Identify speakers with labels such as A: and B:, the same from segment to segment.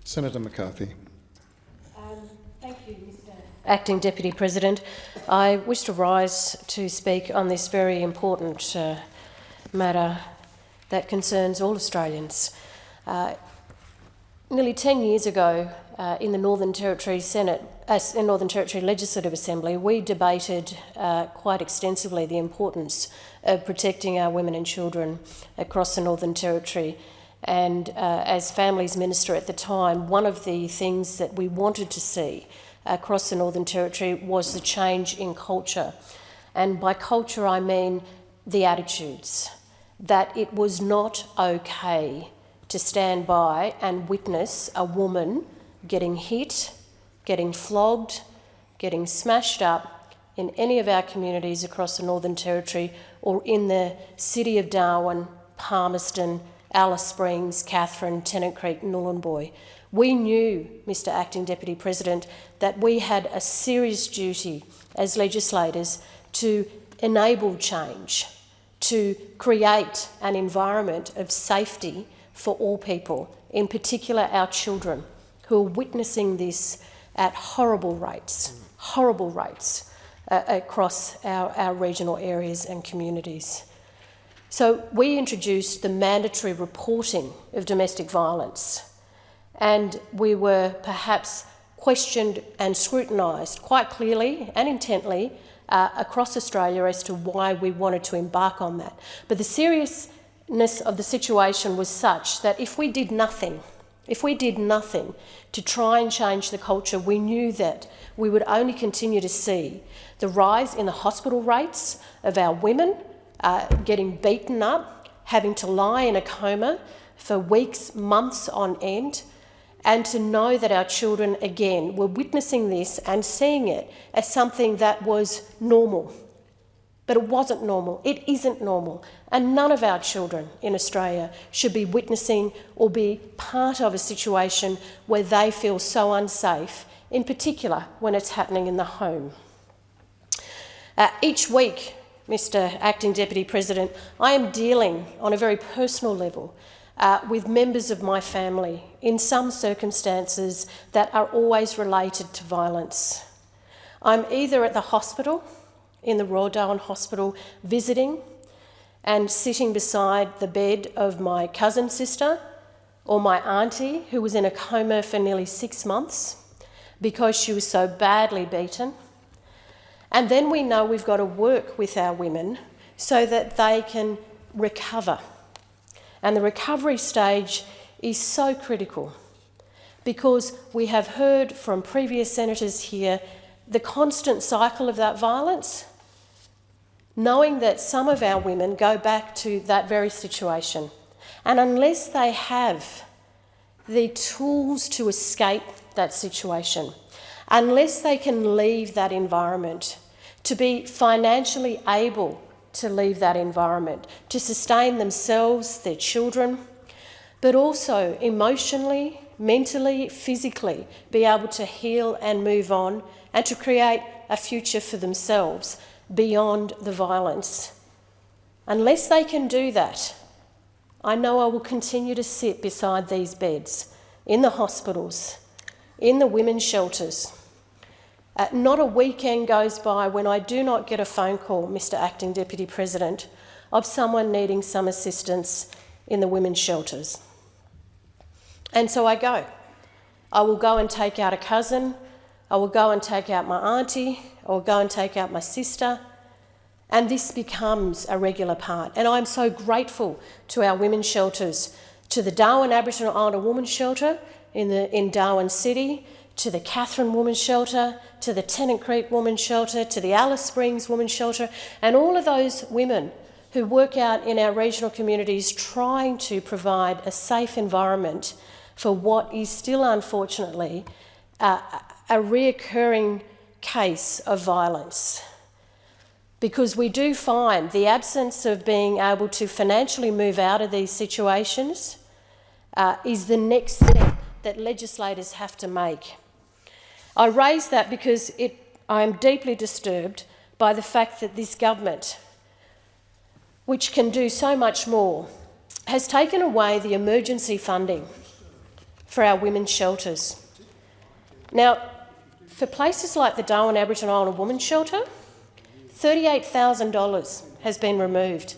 A: Senator McCarthy.
B: Thank you, Mr Acting Deputy President. I wish to rise to speak on this very important matter that concerns all Australians. Nearly 10 years ago, in the Northern Territory Northern Territory Legislative Assembly, we debated quite extensively the importance of protecting our women and children across the Northern Territory. And as Families Minister at the time, one of the things that we wanted to see across the Northern Territory was the change in culture. And by culture, I mean the attitudes, that it was not okay to stand by and witness a woman getting hit, getting flogged, getting smashed up in any of our communities across the Northern Territory or in the city of Darwin, Palmerston, Alice Springs, Katherine, Tennant Creek, Nhulunbuy. We knew, Mr Acting Deputy President, that we had a serious duty as legislators to enable change, to create an environment of safety for all people, in particular our children, who are witnessing this at horrible rates across our regional areas and communities. So we introduced the mandatory reporting of domestic violence, and we were perhaps questioned and scrutinised quite clearly and intently across Australia as to why we wanted to embark on that. But the seriousness of the situation was such that if we did nothing to try and change the culture, we knew that we would only continue to see the rise in the hospital rates of our women getting beaten up, having to lie in a coma for weeks, months on end, and to know that our children, again, were witnessing this and seeing it as something that was normal. But it wasn't normal. It isn't normal. And none of our children in Australia should be witnessing or be part of a situation where they feel so unsafe, in particular when it's happening in the home. Each week, Mr Acting Deputy President, I am dealing on a very personal level with members of my family in some circumstances that are always related to violence. I'm either at the hospital, in the Royal Darwin Hospital, visiting and sitting beside the bed of my cousin sister or my aunty, who was in a coma for nearly 6 months because she was so badly beaten. And then we know we've got to work with our women so that they can recover. And the recovery stage is so critical because we have heard from previous senators here the constant cycle of that violence, knowing that some of our women go back to that very situation. And unless they have the tools to escape that situation, unless they can leave that environment, to be financially able to leave that environment, to sustain themselves, their children, but also emotionally, mentally, physically, be able to heal and move on and to create a future for themselves beyond the violence. Unless they can do that, I know I will continue to sit beside these beds, in the hospitals, in the women's shelters. Not a weekend goes by when I do not get a phone call, Mr Acting Deputy President, of someone needing some assistance in the women's shelters. And so I go. I will go and take out a cousin, I will go and take out my auntie, I will go and take out my sister, and this becomes a regular part. And I'm so grateful to our women's shelters, to the Darwin Aboriginal Islander Women's Shelter in Darwin City, to the Katherine Women's Shelter, to the Tennant Creek Women's Shelter, to the Alice Springs Women's Shelter, and all of those women who work out in our regional communities trying to provide a safe environment for what is still, unfortunately, a reoccurring case of violence. Because we do find the absence of being able to financially move out of these situations is the next step that legislators have to make. I raise that because I am deeply disturbed by the fact that this government, which can do so much more, has taken away the emergency funding for our women's shelters. Now, for places like the Darwin Aboriginal Island Women's Shelter, $38,000 has been removed.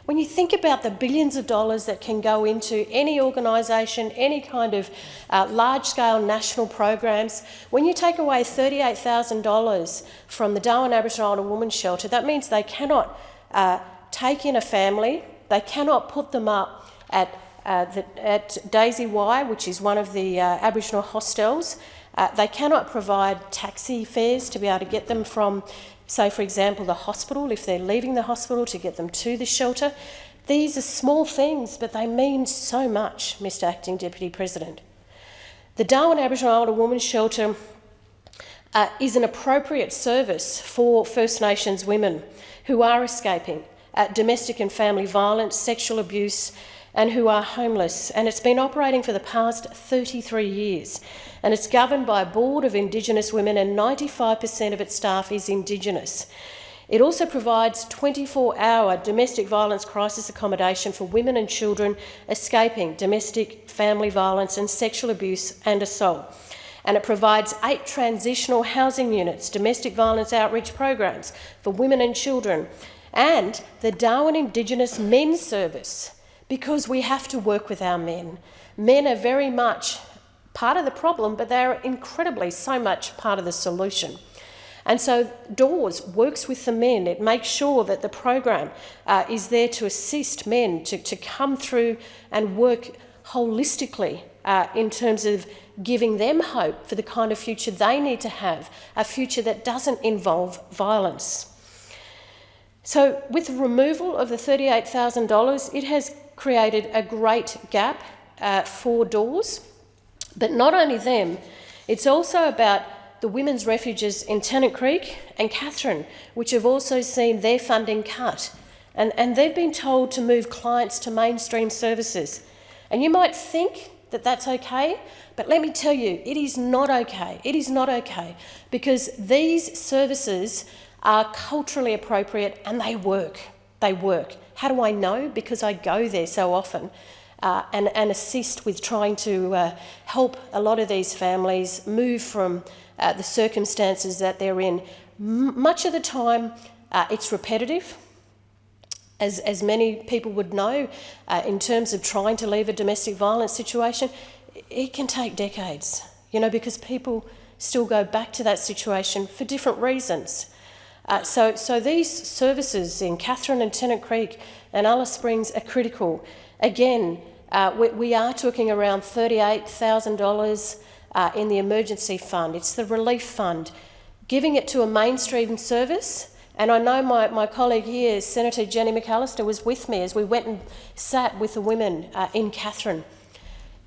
B: When you think about the billions of dollars that can go into any organisation, any kind of large-scale national programs, when you take away $38,000 from the Darwin Aboriginal Island Women's Shelter, that means they cannot take in a family, they cannot put them up at Daisy Y, which is one of the Aboriginal hostels. They cannot provide taxi fares to be able to get them from, say, for example, the hospital, if they're leaving the hospital, to get them to the shelter. These are small things, but they mean so much, Mr Acting Deputy President. The Darwin Aboriginal Island Women's Shelter is an appropriate service for First Nations women who are escaping domestic and family violence, sexual abuse, and who are homeless. And it's been operating for the past 33 years. And it's governed by a board of Indigenous women, and 95% of its staff is Indigenous. It also provides 24-hour domestic violence crisis accommodation for women and children escaping domestic family violence and sexual abuse and assault. And it provides 8 transitional housing units, domestic violence outreach programs for women and children, and the Darwin Indigenous Men's Service, because we have to work with our men. Men are very much part of the problem, but they're incredibly so much part of the solution. And so DOORS works with the men. It makes sure that the program is there to assist men to come through and work holistically in terms of giving them hope for the kind of future they need to have, a future that doesn't involve violence. So with the removal of the $38,000, it has created a great gap for DOORS. But not only them, it's also about the women's refuges in Tennant Creek and Katherine, which have also seen their funding cut. And they've been told to move clients to mainstream services. And you might think that that's okay, but let me tell you, it is not okay. It is not okay, because these services are culturally appropriate and they work. They work. How do I know? Because I go there so often. And assist with trying to help a lot of these families move from the circumstances that they're in. Much of the time, it's repetitive, as many people would know, in terms of trying to leave a domestic violence situation. It can take decades, because people still go back to that situation for different reasons. So these services in Katherine and Tennant Creek and Alice Springs are critical. Again, we are talking around $38,000 in the emergency fund. It's the relief fund. Giving it to a mainstream service, and I know my colleague here, Senator Jenny McAllister, was with me as we went and sat with the women in Katherine.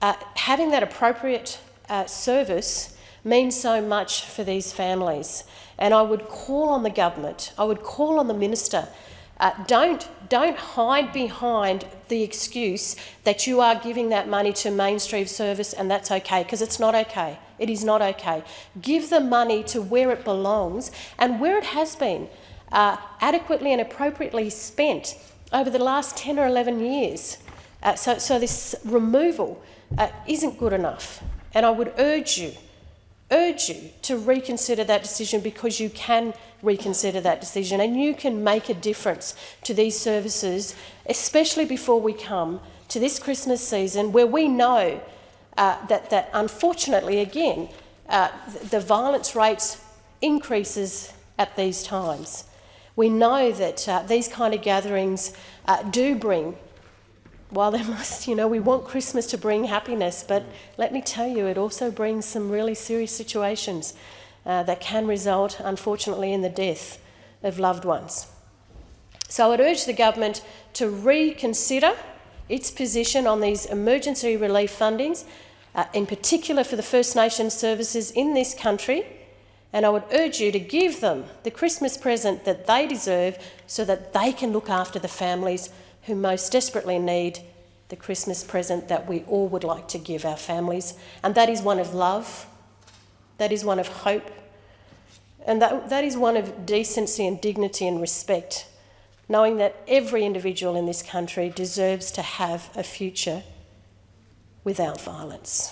B: Having that appropriate service means so much for these families. And I would call on the government, I would call on the minister, don't hide behind the excuse that you are giving that money to mainstream service and that's okay, because it's not okay. It is not okay. Give the money to where it belongs and where it has been adequately and appropriately spent over the last 10 or 11 years. So this removal isn't good enough. And I would urge you to reconsider that decision, because you can reconsider that decision and you can make a difference to these services, especially before we come to this Christmas season, where we know that unfortunately, again, the violence rates increases at these times. We know that these kind of gatherings do bring, while they must, we want Christmas to bring happiness, but let me tell you, it also brings some really serious situations that can result, unfortunately, in the death of loved ones. So I would urge the government to reconsider its position on these emergency relief fundings, in particular for the First Nations services in this country, and I would urge you to give them the Christmas present that they deserve so that they can look after the families who most desperately need the Christmas present that we all would like to give our families. And that is one of love, that is one of hope, and that is one of decency and dignity and respect, knowing that every individual in this country deserves to have a future without violence.